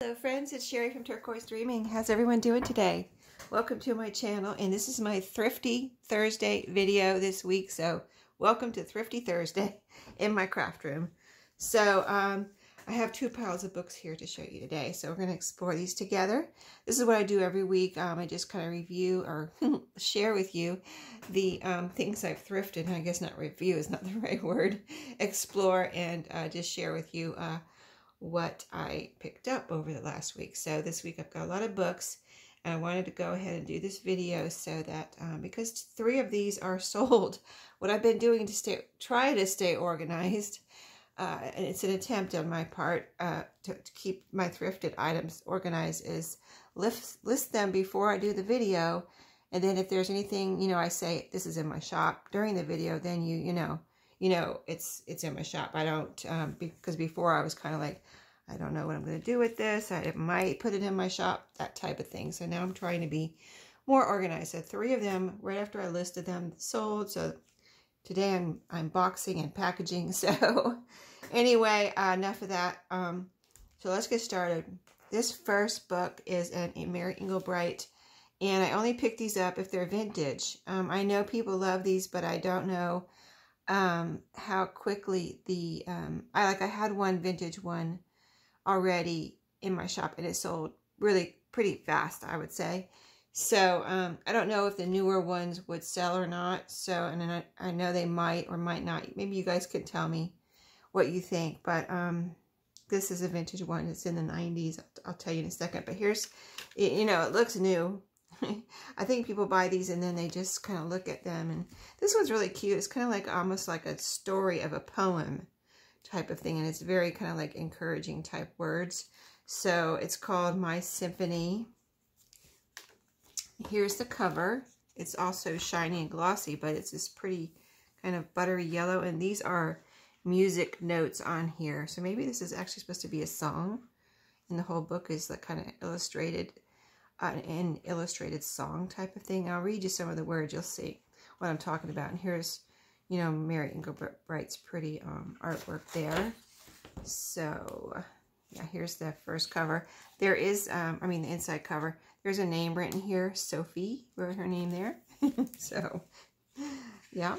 Hello friends, it's Sherry from Turquoise Dreaming. How's everyone doing today? Welcome to my channel, and this is my Thrifty Thursday video this week. So welcome to Thrifty Thursday in my craft room. So I have two piles of books here to show you today. So we're going to explore these together. This is what I do every week. I just kind of review or share with you the things I've thrifted. I guess not review is not the right word. Explore and just share with you what I picked up over the last week. So this week I've got a lot of books, and I wanted to go ahead and do this video so that because 3 of these are sold, what I've been doing to try to stay organized, and it's an attempt on my part to keep my thrifted items organized, is list them before I do the video, and then if there's anything, you know, I say this is in my shop during the video, then you know it's in my shop. I don't because before I was kind of like, I don't know what I'm going to do with this. I might put it in my shop, that type of thing. So now I'm trying to be more organized. So 3 of them, right after I listed them, sold. So today I'm unboxing and packaging. So anyway, enough of that. So let's get started. This first book is a Mary Engelbreit, and I only pick these up if they're vintage. I know people love these, but I don't know how quickly the I had one vintage one already in my shop, and it sold really pretty fast, I would say. So I don't know if the newer ones would sell or not. So, and then I know they might or might not. Maybe you guys could tell me what you think. But this is a vintage one. It's in the 90s. I'll tell you in a second. But here's, you know, it looks new. I think people buy these and then they just kind of look at them. And this one's really cute. It's kind of like almost like a story of a poem type of thing. And it's very kind of like encouraging type words. So it's called My Symphony. Here's the cover. It's also shiny and glossy, but it's this pretty kind of buttery yellow. And these are music notes on here. So maybe this is actually supposed to be a song. And the whole book is like kind of illustrated. An illustrated song type of thing. I'll read you some of the words. You'll see what I'm talking about. And here's, you know, Mary Engelbreit's pretty artwork there. So, yeah, here's the first cover. There is, the inside cover. There's a name written here. Sophie wrote her name there. So, yeah.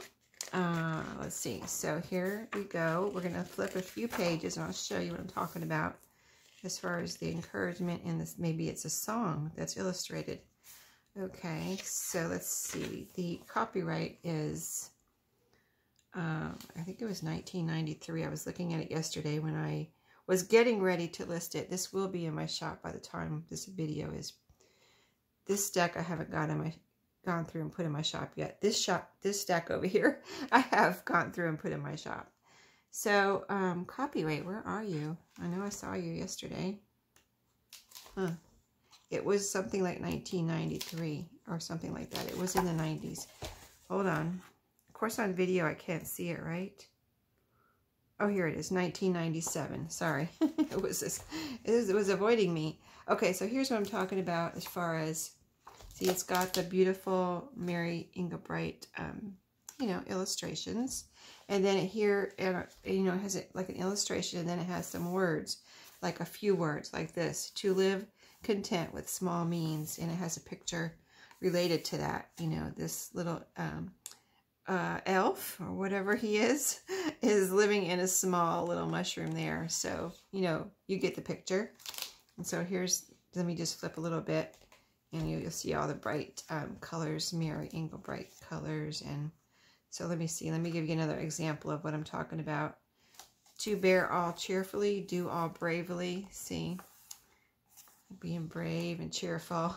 Let's see. So here we go. We're going to flip a few pages, and I'll show you what I'm talking about. As far as the encouragement in this, maybe it's a song that's illustrated. Okay, so let's see. The copyright is, I think it was 1993. I was looking at it yesterday when I was getting ready to list it. This will be in my shop by the time this video is. This deck I haven't gone through and put in my shop yet. This deck over here, I have gone through and put in my shop. So, copyright, where are you? I know I saw you yesterday. Huh. It was something like 1993 or something like that. It was in the 90s. Hold on. Of course, on video, I can't see it, right? Oh, here it is, 1997. Sorry. It was avoiding me. Okay, so here's what I'm talking about as far as, see, it's got the beautiful Mary Engelbreit, you know, illustrations. And then here, you know, it has like an illustration, and then it has some words, like a few words like this: to live content with small means. And it has a picture related to that. You know, this little elf, or whatever he is living in a small little mushroom there. So, you know, you get the picture. And so here's, let me just flip a little bit, and you'll see all the bright colors, Mary Engelbreit colors. And so let me see. Let me give you another example of what I'm talking about. To bear all cheerfully, do all bravely. See? Being brave and cheerful.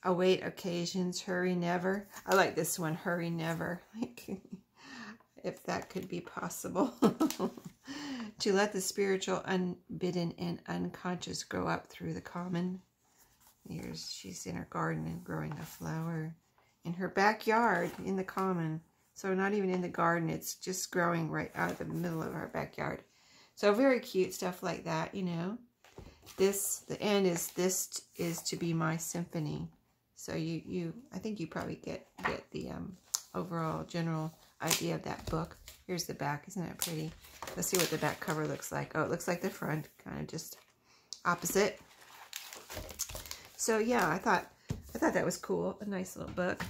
Await occasions, hurry never. I like this one, hurry never. Like, if that could be possible. To let the spiritual, unbidden, and unconscious grow up through the common. She's in her garden and growing a flower. In her backyard, in the common. So not even in the garden, it's just growing right out of the middle of our backyard. So very cute stuff like that, you know. The end is, this is to be my symphony. So I think you probably get the overall general idea of that book. Here's the back. Isn't that pretty? Let's see what the back cover looks like. Oh, it looks like the front. Kind of just opposite. So yeah, I thought that was cool. A nice little book.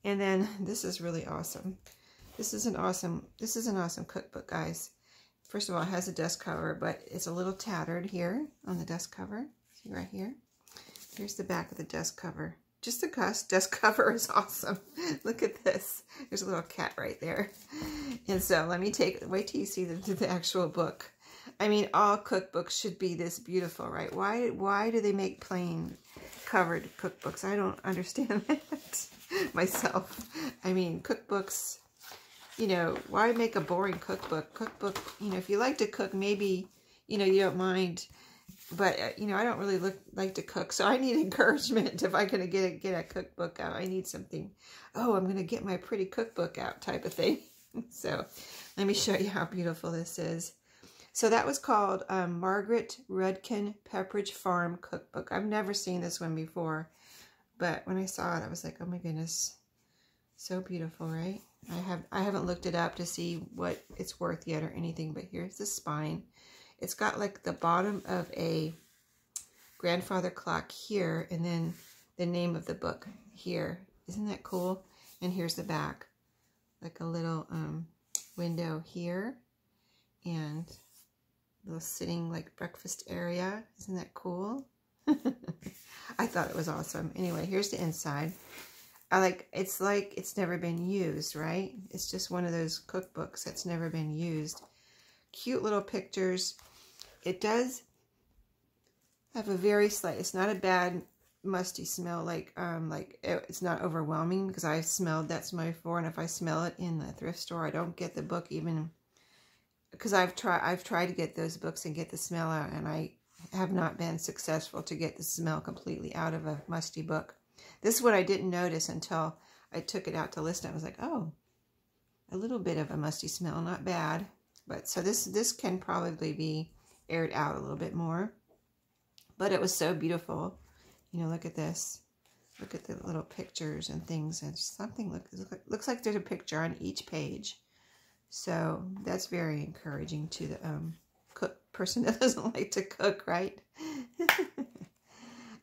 And then this is really awesome. This is an awesome cookbook, guys. First of all, it has a dust cover, but it's a little tattered here on the dust cover. See right here? Here's the back of the dust cover. Just the dust cover is awesome. Look at this. There's a little cat right there. And so let me wait till you see the actual book. I mean, all cookbooks should be this beautiful, right? Why do they make plain covered cookbooks? I don't understand that myself. I mean, cookbooks, you know, why make a boring cookbook? Cookbook, you know, if you like to cook, maybe, you know, you don't mind. But, you know, I don't really like to cook, so I need encouragement. If I'm going to get a cookbook out, I need something, oh, I'm going to get my pretty cookbook out type of thing. So let me show you how beautiful this is. So that was called Margaret Rudkin Pepperidge Farm Cookbook. I've never seen this one before, but when I saw it, I was like, oh my goodness, so beautiful, right? I haven't looked it up to see what it's worth yet or anything, but here's the spine. It's got like the bottom of a grandfather clock here, and then the name of the book here. Isn't that cool? And here's the back, like a little window here, and a little sitting like breakfast area. Isn't that cool? I thought it was awesome. Anyway, here's the inside. It's like it's never been used, right? It's just one of those cookbooks that's never been used. Cute little pictures. It does have a very slight, it's not a bad musty smell, like it's not overwhelming, because I've smelled that smell before, and if I smell it in the thrift store, I don't get the book, even because I've tried to get those books and get the smell out, and I have not been successful to get the smell completely out of a musty book. This is what I didn't notice until I took it out to list it. I was like, oh, a little bit of a musty smell, not bad. But so this can probably be aired out a little bit more. But it was so beautiful. You know, look at this. Look at the little pictures and things. And something looks like there's a picture on each page. So that's very encouraging to the person that doesn't like to cook, right?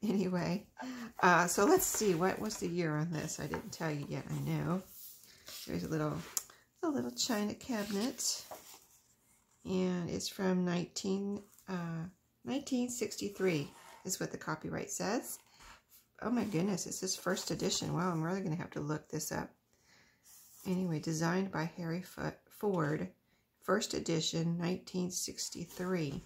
Anyway, so let's see. What was the year on this? I didn't tell you yet. I know. There's a little china cabinet. And it's from 1963 is what the copyright says. Oh my goodness, it says first edition. Wow, I'm really going to have to look this up. Anyway, designed by Harry Ford, first edition, 1963.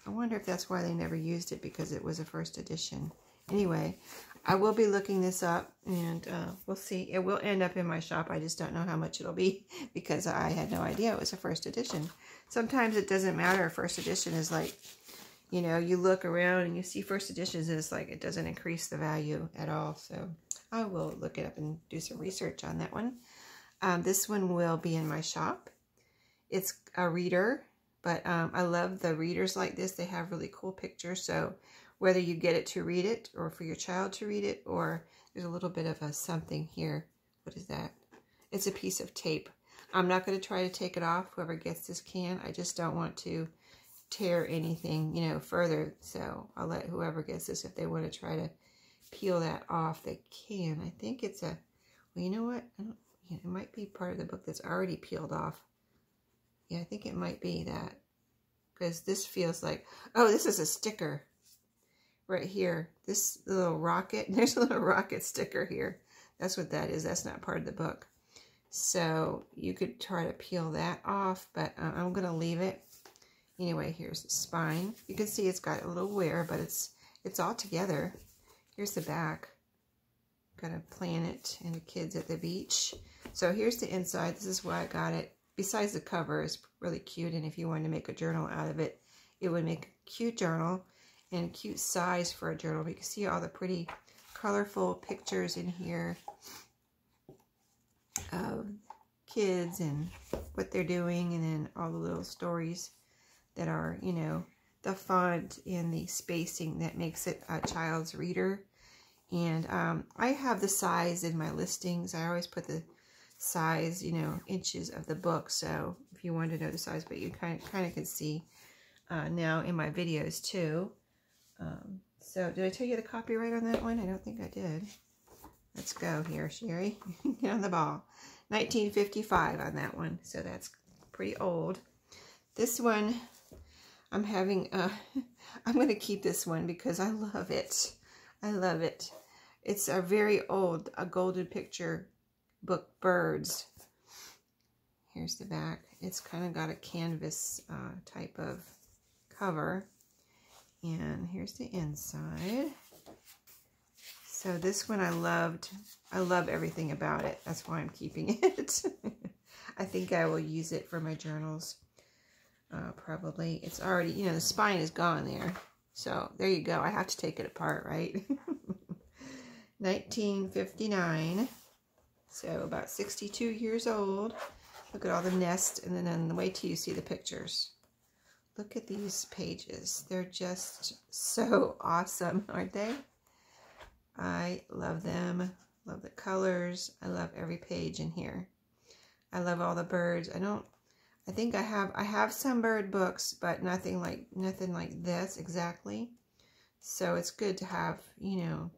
I wonder if that's why they never used it, because it was a first edition. Anyway, I will be looking this up, and we'll see. It will end up in my shop. I just don't know how much it'll be, because I had no idea it was a first edition. Sometimes it doesn't matter. First edition is like, you know, you look around and you see first editions, and it's like it doesn't increase the value at all. So I will look it up and do some research on that one. This one will be in my shop. It's a reader, but I love the readers like this. They have really cool pictures. So whether you get it to read it, or for your child to read it, or there's a little bit of a something here. What is that? It's a piece of tape. I'm not going to try to take it off. Whoever gets this can. I just don't want to tear anything, you know, further. So I'll let whoever gets this, if they want to try to peel that off, they can. I think it's a, well, you know what? It might be part of the book that's already peeled off. Yeah, I think it might be that. Because this feels like, oh, this is a sticker right here. This little rocket, there's a little rocket sticker here. That's what that is. That's not part of the book. So you could try to peel that off, but I'm going to leave it. Anyway, here's the spine. You can see it's got a little wear, but it's all together. Here's the back. Got a planet and the kids at the beach. So here's the inside. This is why I got it. Besides the cover, it's really cute, and if you wanted to make a journal out of it, it would make a cute journal and a cute size for a journal. You can see all the pretty colorful pictures in here of kids and what they're doing, and then all the little stories that are, you know, the font and the spacing that makes it a child's reader. And I have the size in my listings. I always put the size, you know, inches of the book. So if you wanted to know the size, but you kind of can see now in my videos too. So did I tell you the copyright on that one? I don't think I did. Let's go here, Sherry. Get on the ball. 1955 on that one. So that's pretty old. This one, I'm having, I'm going to keep this one because I love it. I love it. It's a very old, a golden picture book, Birds. Here's the back. It's kind of got a canvas type of cover. And here's the inside. So this one I loved. I love everything about it. That's why I'm keeping it. I think I will use it for my journals. Probably. It's already, you know, the spine is gone there. So there you go. I have to take it apart, right? 1959. So about 62 years old. Look at all the nests, and then wait till you see the pictures. Look at these pages. They're just so awesome, aren't they? I love them. Love the colors. I love every page in here. I love all the birds. I think I have some bird books, but nothing like this exactly. So it's good to have, you know,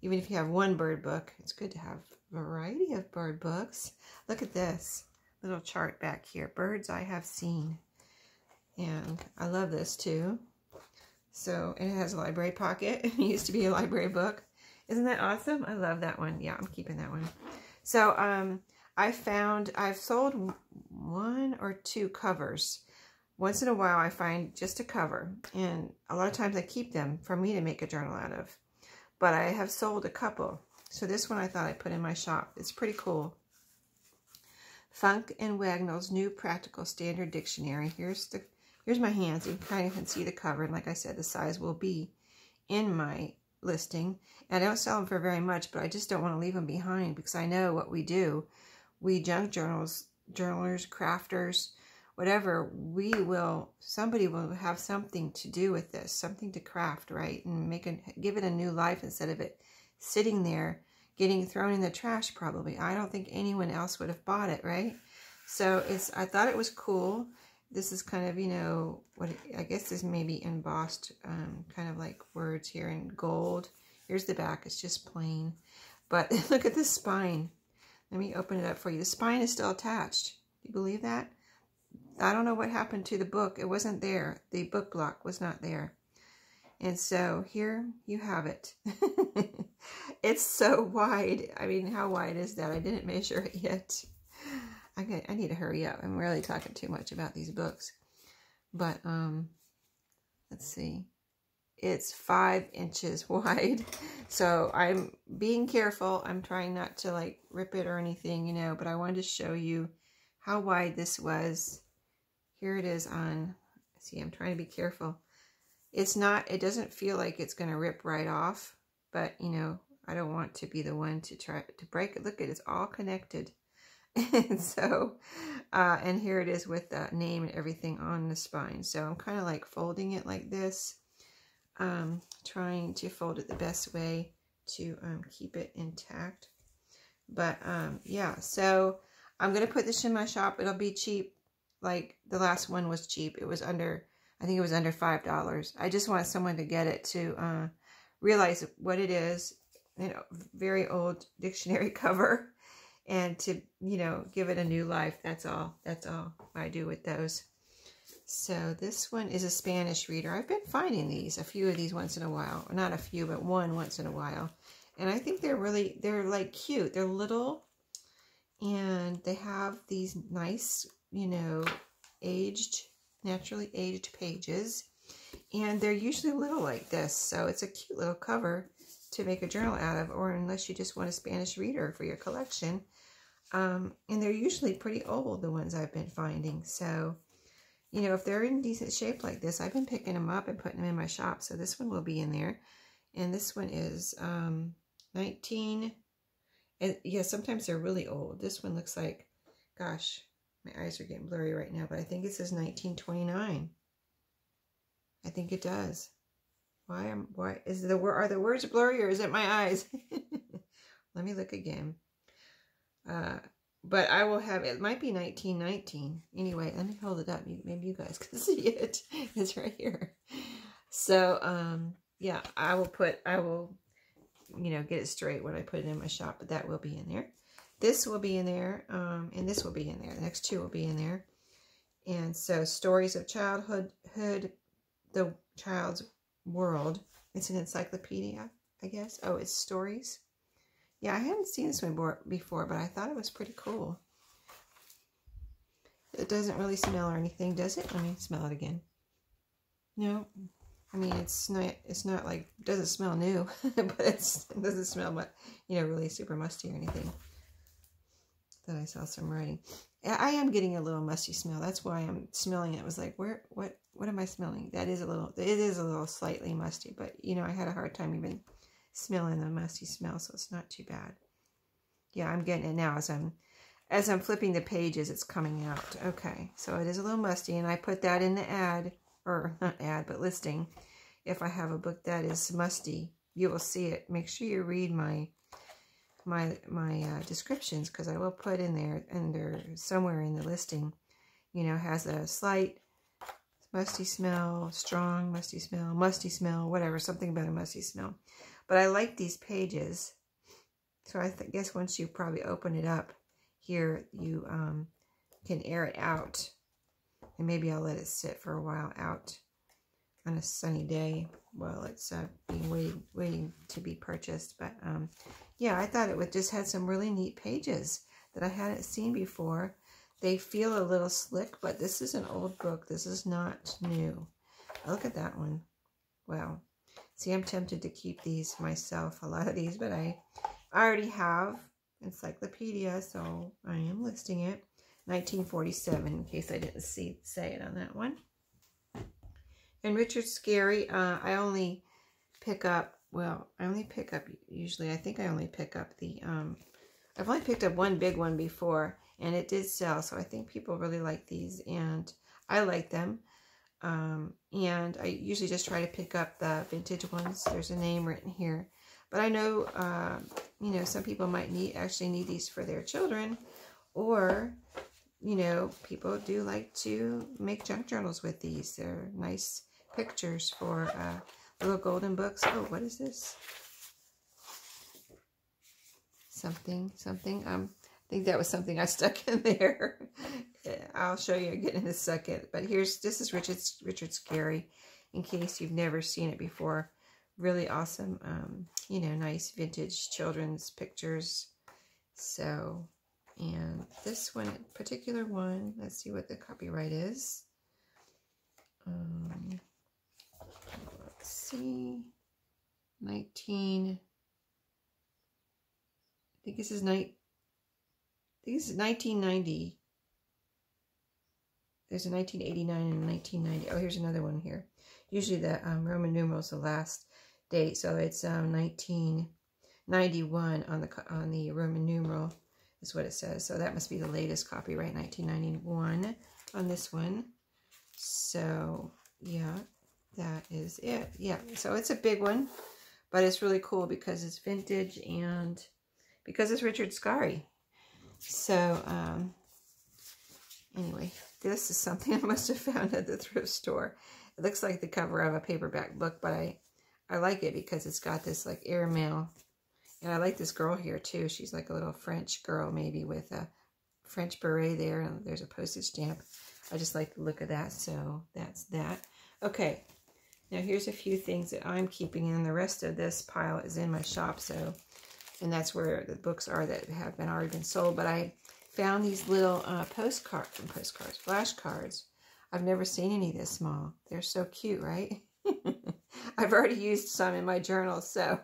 even if you have one bird book, it's good to have a variety of bird books. Look at this little chart back here. Birds I have seen. And I love this too. So, and it has a library pocket. It used to be a library book. Isn't that awesome? I love that one. Yeah, I'm keeping that one. So, I've sold 1 or 2 covers. Once in a while, I find just a cover. And a lot of times I keep them for me to make a journal out of. But I have sold a couple. So this one I thought I'd put in my shop. It's pretty cool. Funk and Wagnall's New Practical Standard Dictionary. Here's my hands. You kind of can see the cover. And like I said, the size will be in my listing. And I don't sell them for very much, but I just don't want to leave them behind because I know what we do. We junk journalers, crafters, whatever, somebody will have something to do with this, something to craft, right? And give it a new life instead of it sitting there getting thrown in the trash probably. I don't think anyone else would have bought it, right? So I thought it was cool. This is kind of, you know, I guess this may be embossed, kind of like words here in gold. Here's the back. It's just plain. But look at the spine. Let me open it up for you. The spine is still attached. Do you believe that? I don't know what happened to the book. It wasn't there. The book block was not there. And so here you have it. It's so wide. I mean, how wide is that? I didn't measure it yet. I need to hurry up. I'm really talking too much about these books. But, let's see. It's 5 inches wide. So I'm being careful. I'm trying not to like rip it or anything, you know, but I wanted to show you how wide this was. Here it is on, see, I'm trying to be careful. It doesn't feel like it's going to rip right off, but you know, I don't want to be the one to try to break it. Look at it, it's all connected. And so, and here it is with the name and everything on the spine. So I'm kind of like folding it like this, trying to fold it the best way to keep it intact. But yeah, so I'm going to put this in my shop. It'll be cheap. Like the last one was cheap. It was under, I think it was under $5. I just want someone to get it to realize what it is. You know, very old dictionary cover. And to, you know, give it a new life. That's all. That's all I do with those. So this one is a Spanish reader. I've been finding these, a few of these once in a while. Not a few, but one once in a while. And I think they're like cute. They're little. And they have these nice, you know, naturally aged pages. And they're usually little like this. So it's a cute little cover to make a journal out of. Or unless you just want a Spanish reader for your collection. And they're usually pretty old, the ones I've been finding. So, you know, if they're in decent shape like this, I've been picking them up and putting them in my shop. So this one will be in there. And this one is 19. And yeah, sometimes they're really old. This one looks like, gosh, my eyes are getting blurry right now, but I think it says 1929. I think it does. Why are the words blurry or is it my eyes? Let me look again. But I will have, it might be 1919. Anyway, let me hold it up. Maybe you guys can see it. It's right here. So, yeah, I will, you know, get it straight when I put it in my shop, but that will be in there. This will be in there, and this will be in there. The next two will be in there. And so, stories of childhood, the child's world. It's an encyclopedia, I guess. Oh, it's stories. Yeah, I hadn't seen this one before, but I thought it was pretty cool. It doesn't really smell or anything, does it? Let me smell it again. No. I mean, it's not like, it doesn't smell new, but it doesn't smell, you know, really super musty or anything. Thought I saw some writing. I am getting a little musty smell. That's why I'm smelling it. It was like, what am I smelling? It is a little slightly musty, but you know, I had a hard time even smelling the musty smell, so it's not too bad. Yeah, I'm getting it now as I'm flipping the pages, it's coming out. Okay, so it is a little musty, and I put that in the ad, or not ad, but listing. If I have a book that is musty, you will see it. Make sure you read my descriptions, because I will put in there under somewhere in the listing, you know, has a slight musty smell, strong musty smell, whatever, something about a musty smell. But I like these pages, so I guess once you probably open it up here, you can air it out, and maybe I'll let it sit for a while out on a sunny day while it's being waiting to be purchased. But yeah, I thought it just had some really neat pages that I hadn't seen before. They feel a little slick, but this is an old book. This is not new. Look at that one. Wow. See, I'm tempted to keep these myself, a lot of these, but I already have encyclopedia, so I am listing it. 1947, in case I didn't say it on that one. And Richard Scarry, I only pick up, usually, I think I only pick up the, I've only picked up one big one before, and it did sell, so I think people really like these, and I like them. And I usually just try to pick up the vintage ones. There's a name written here. But I know, you know, some people might actually need these for their children, or, you know, people do like to make junk journals with these. They're nice pictures for little golden books. Oh, what is this? Something. I think that was something I stuck in there. I'll show you again in a second. But this is Richard Scarry, in case you've never seen it before. Really awesome, you know, nice vintage children's pictures. So, and this one, particular one, let's see what the copyright is. Let's see, I think this is 1990. There's a 1989 and a 1990. Oh, here's another one here. Usually the Roman numerals the last date, so it's 1991 on the Roman numeral is what it says. So that must be the latest copyright, 1991 on this one. So yeah, that is it. Yeah, so it's a big one, but it's really cool because it's vintage and because it's Richard Scarry. So anyway, this is something I must have found at the thrift store. It looks like the cover of a paperback book, but I like it because it's got this like airmail. And I like this girl here too. She's like a little French girl, maybe with a French beret there. And there's a postage stamp. I just like the look of that. So that's that. Okay. Now here's a few things that I'm keeping, and the rest of this pile is in my shop. So, and that's where the books are that have already been sold. But I found these little flashcards. I've never seen any this small. They're so cute, right? I've already used some in my journal, so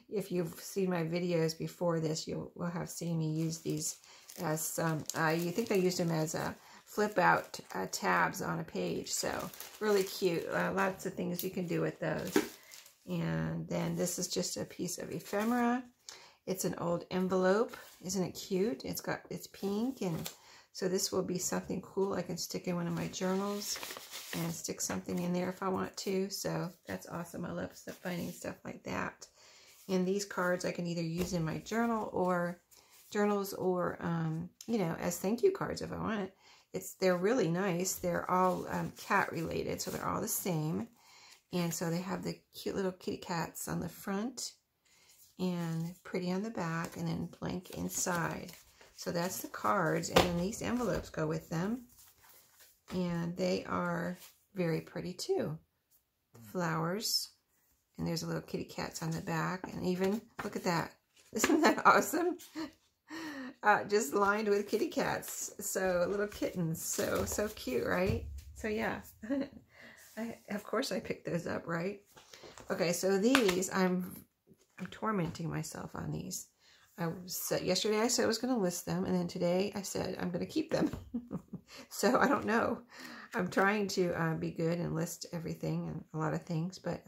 if you've seen my videos before this, you will have seen me use these as some, you think I used them as flip out tabs on a page, so really cute. Lots of things you can do with those. And then this is just a piece of ephemera. It's an old envelope. Isn't it cute? It's pink, and so this will be something cool I can stick in one of my journals and stick something in there if I want to. So that's awesome. I love finding stuff like that. And these cards I can either use in my journals or you know, as thank you cards if I want. They're really nice. They're all cat related, so they're all the same. And so they have the cute little kitty cats on the front and pretty on the back, and then blank inside. So that's the cards, and then these envelopes go with them. And they are very pretty too. Flowers, and there's a little kitty cats on the back, and even, look at that. Isn't that awesome? Just lined with kitty cats. So little kittens. So cute, right? So yeah. Of course I picked those up, right? Okay, so these, I'm tormenting myself on these. Yesterday I said I was going to list them, and then today I said I'm going to keep them. So I don't know. I'm trying to be good and list everything and a lot of things, but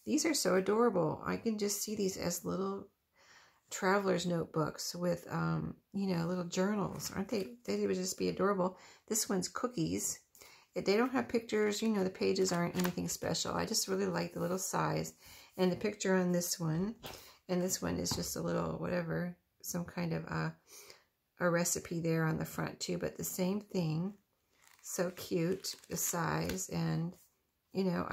these are so adorable. I can just see these as little traveler's notebooks with, you know, little journals. Aren't they? They would just be adorable. This one's cookies. They don't have pictures. You know, the pages aren't anything special. I just really like the little size. And the picture on this one, and this one is just a little, whatever, some kind of a recipe there on the front too, but the same thing. So cute, the size, and, you know,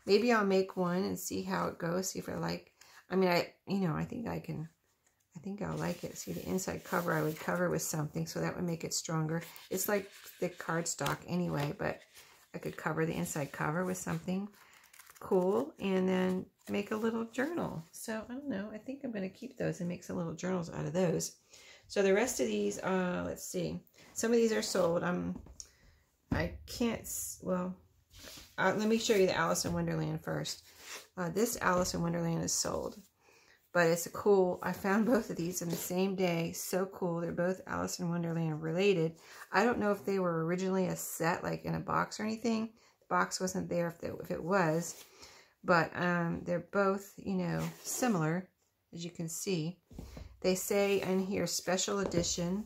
maybe I'll make one and see how it goes, see if I like, I mean, I think I'll like it. See, the inside cover I would cover with something, so that would make it stronger. It's like thick cardstock anyway, but I could cover the inside cover with something cool, and then make a little journal. So, I don't know, I think I'm going to keep those and make some little journals out of those. So the rest of these, let's see. Some of these are sold. I can't, well, let me show you the Alice in Wonderland first. This Alice in Wonderland is sold, but it's a cool, I found both of these in the same day. So cool. They're both Alice in Wonderland related. I don't know if they were originally a set, like in a box or anything. The box wasn't there if it was, but they're both, you know, similar, as you can see. They say in here special edition,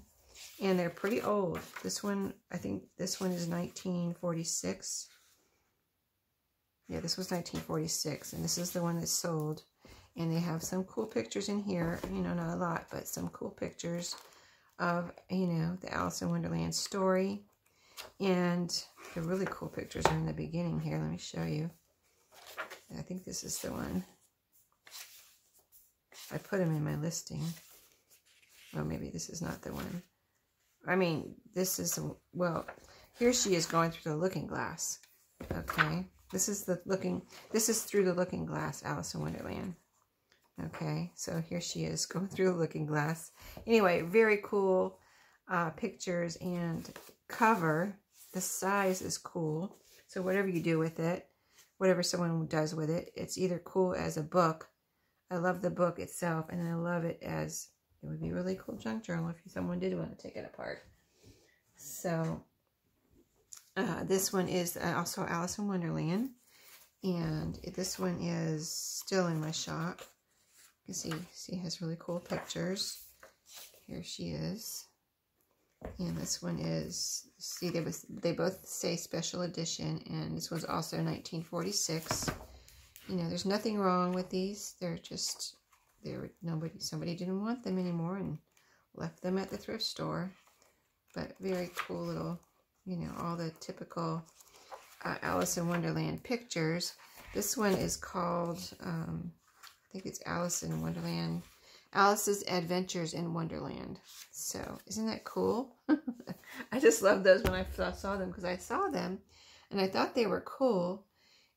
and they're pretty old. This one, I think this one is 1946. Yeah, this was 1946, and this is the one that's sold. And they have some cool pictures in here. You know, not a lot, but some cool pictures of, you know, the Alice in Wonderland story. And the really cool pictures are in the beginning here. Let me show you. I think this is the one. I put them in my listing. Oh, maybe this is not the one. I mean, this is, well, here she is going through the looking glass. Okay. This is through the looking glass, Alice in Wonderland. Okay. So here she is going through the looking glass. Anyway, very cool pictures and cover. The size is cool. So whatever you do with it, whatever someone does with it, it's either cool as a book. I love the book itself, and I love it as, it would be a really cool junk journal if someone did want to take it apart. So, this one is also Alice in Wonderland, and this one is still in my shop. You can see it has really cool pictures. Here she is. And this one is, see, they both say special edition, and this one's also 1946. You know, there's nothing wrong with these. They're just, somebody didn't want them anymore and left them at the thrift store. But very cool little, you know, all the typical Alice in Wonderland pictures. This one is called, I think it's Alice in Wonderland, Alice's Adventures in Wonderland. So, isn't that cool? I just love those when I saw them, because I saw them and I thought they were cool.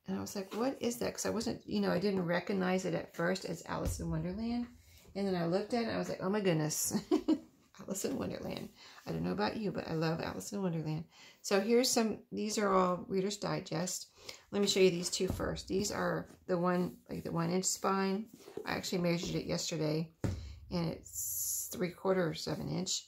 And I was like, what is that? Because I wasn't, you know, I didn't recognize it at first as Alice in Wonderland. And then I looked at it and I was like, oh my goodness. Alice in Wonderland. I don't know about you, but I love Alice in Wonderland. So here's some, these are all Reader's Digest. Let me show you these two first. These are the one, like the 1-inch spine. I actually measured it yesterday, and it's 3/4 of an inch.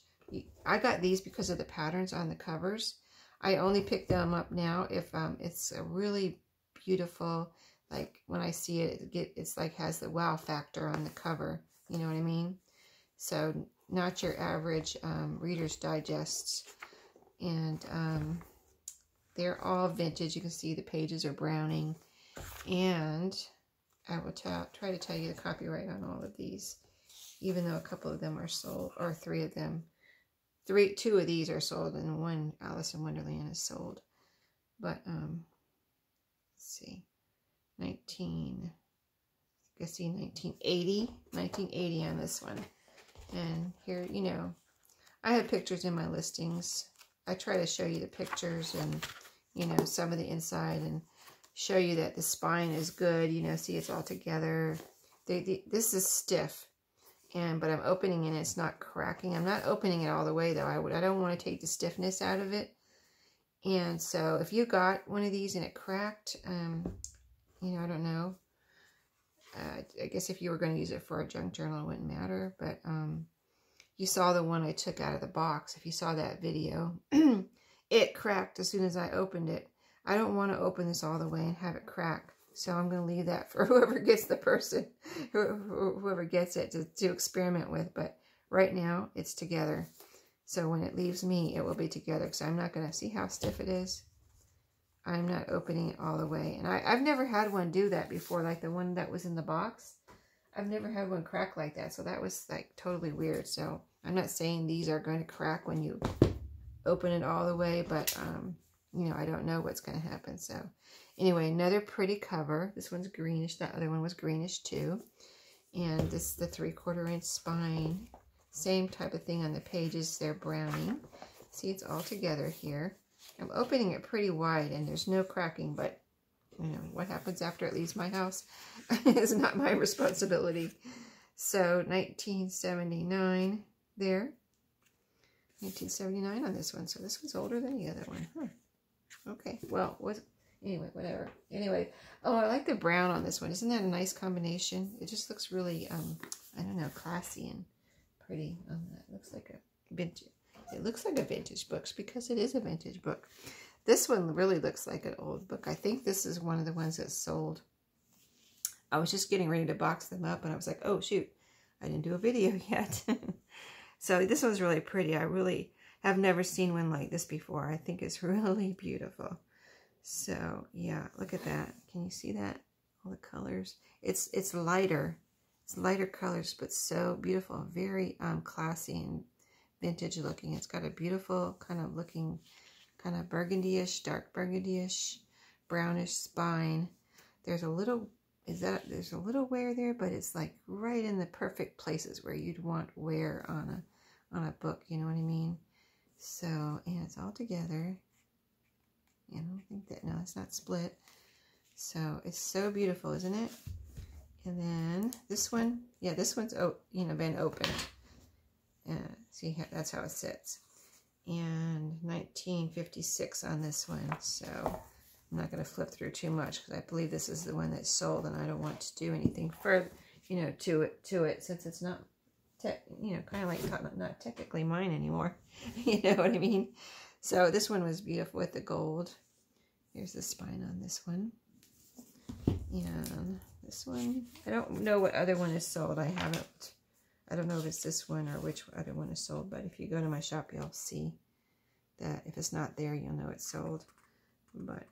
I got these because of the patterns on the covers. I only pick them up now if it's a really beautiful, like when I see it, it's like has the wow factor on the cover. You know what I mean? So not your average Reader's Digests. And they're all vintage. You can see the pages are browning. And I will try to tell you the copyright on all of these, even though a couple of them are sold, or 3 of them. 2 of these are sold, and 1 Alice in Wonderland is sold. But, let's see. 1980 on this one. And here, you know, I have pictures in my listings. I try to show you the pictures and, you know, some of the inside and show you that the spine is good. You know, see, it's all together. This is stiff, but I'm opening it and it's not cracking. I'm not opening it all the way though. I don't want to take the stiffness out of it. And so if you got one of these and it cracked, you know, I don't know. I guess if you were going to use it for a junk journal, it wouldn't matter. But you saw the one I took out of the box. If you saw that video, it cracked as soon as I opened it. I don't want to open this all the way and have it crack. So I'm going to leave that for whoever gets the person, whoever gets it to experiment with. But right now, it's together. So when it leaves me, it will be together. Because I'm not going to see how stiff it is. I'm not opening it all the way. And I've never had one do that before, like the one that was in the box. I've never had one crack like that. So that was like totally weird. So I'm not saying these are going to crack when you open it all the way. But, you know, I don't know what's going to happen. So anyway, another pretty cover. This one's greenish. That other one was greenish too. And this is the 3/4 inch spine. Same type of thing on the pages. They're browning. See, it's all together here. I'm opening it pretty wide and there's no cracking, but you know, what happens after it leaves my house is not my responsibility. So 1979 there. 1979 on this one. So this one's older than the other one. Huh. Okay, well, anyway, whatever. Anyway, oh, I like the brown on this one. Isn't that a nice combination? It just looks really, I don't know, classy and pretty on that. Looks like a vintage. It looks like a vintage book because it is a vintage book. This one really looks like an old book. I think this is one of the ones that's sold. I was just getting ready to box them up and I was like, oh shoot, I didn't do a video yet. So this one's really pretty. I really have never seen one like this before. I think it's really beautiful. So yeah, look at that. Can you see that? All the colors. It's lighter. It's lighter colors, but so beautiful. Very classy and vintage looking. It's got a beautiful kind of looking, kind of burgundy-ish, dark burgundy-ish, brownish spine. There's a little, there's a little wear there, but it's like right in the perfect places where you'd want wear on a book, you know what I mean? So, and it's all together. I don't think that, no, it's not split. So it's so beautiful, isn't it? And then this one, yeah, this one's, you know, been opened. See, that's how it sits. And 1956 on this one. So I'm not going to flip through too much because I believe this is the one that's sold, and I don't want to do anything further, you know, to it since it's not, you know, kind of like not technically mine anymore. You know what I mean? So this one was beautiful with the gold. Here's the spine on this one. And this one, I don't know what other one is sold. I don't know if it's this one or which other one is sold, but if you go to my shop, you'll see that. If it's not there, you'll know it's sold. But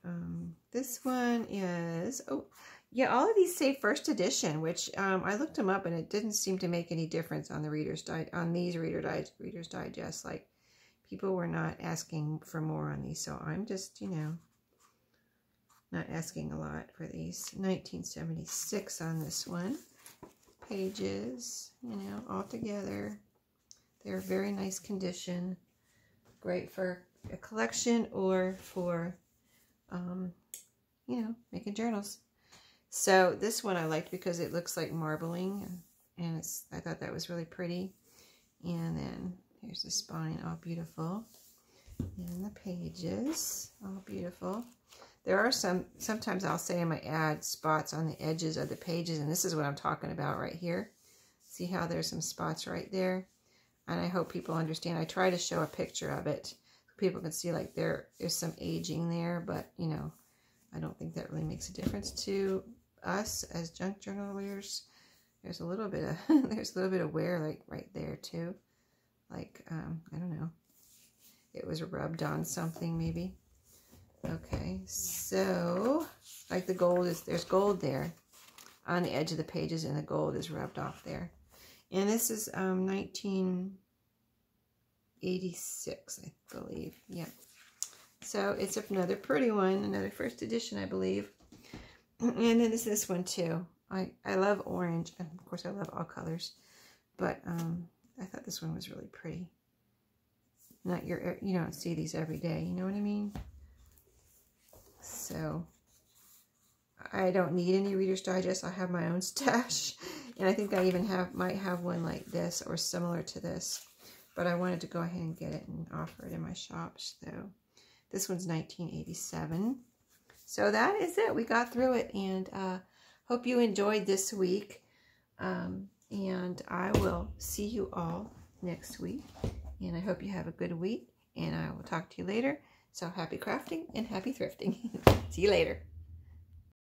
this one is, oh, yeah, all of these say first edition, which I looked them up and it didn't seem to make any difference on the Reader's Reader's Digest. Like, people were not asking for more on these, so I'm just, you know, not asking a lot for these. 1976 on this one. Pages, you know, all together. They're very nice condition. Great for a collection or for, you know, making journals. So this one I liked because it looks like marbling, and I thought that was really pretty. And then here's the spine, all beautiful. And the pages, all beautiful. There are sometimes I'll say in my ad, spots on the edges of the pages, and this is what I'm talking about right here. See how there's some spots right there? And I hope people understand. I try to show a picture of it so people can see like there's some aging there, but you know, I don't think that really makes a difference to us as junk journal wearers. There's a little bit of wear like right there too. Like, I don't know. It was rubbed on something maybe. Okay, so like the gold is, there's gold there on the edge of the pages, and the gold is rubbed off there. And this is 1986, I believe. Yeah. So it's another pretty one, another first edition, I believe. And then there's this one too. I love orange, and of course I love all colors, but I thought this one was really pretty. Not you don't see these every day, you know what I mean? So I don't need any Reader's Digest. I have my own stash, and I think I even might have one like this or similar to this, but I wanted to go ahead and get it and offer it in my shops. So this one's 1987. So that is it. We got through it, and hope you enjoyed this week. And I will see you all next week. And I hope you have a good week. And I will talk to you later. So happy crafting and happy thrifting. See you later.